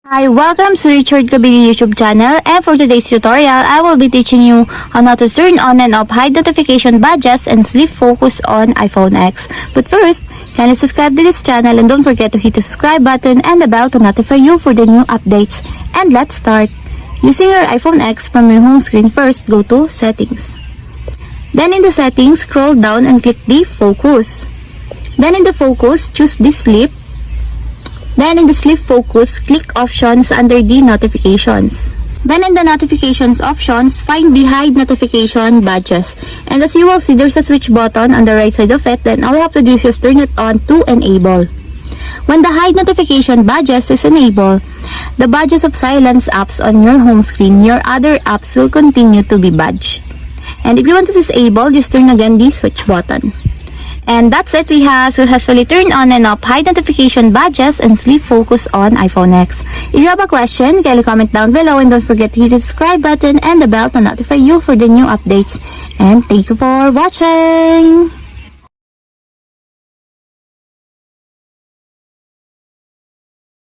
Hi, welcome to Richard Kabili YouTube channel, and for today's tutorial, I will be teaching you on how to turn on and off hide notification badges and sleep focus on iPhone X. But first, kindly subscribe to this channel and don't forget to hit the subscribe button and the bell to notify you for the new updates. And let's start. Using your iPhone X from your home screen, first go to Settings. Then in the Settings, scroll down and click the Focus. Then in the Focus, choose the Sleep. Then in the Sleep Focus, click Options under the Notifications. Then in the Notifications options, find the Hide Notification Badges. And as you will see, there's a switch button on the right side of it. Then all you have to do is just turn it on to enable. When the Hide Notification Badges is enabled, the badges of silence apps on your home screen, your other apps will continue to be badged. And if you want to disable, just turn again the switch button. And that's it, we have successfully turned on and off hide notification badges and sleep focus on iPhone X. If you have a question, kindly comment down below and don't forget to hit the subscribe button and the bell to notify you for the new updates. And thank you for watching!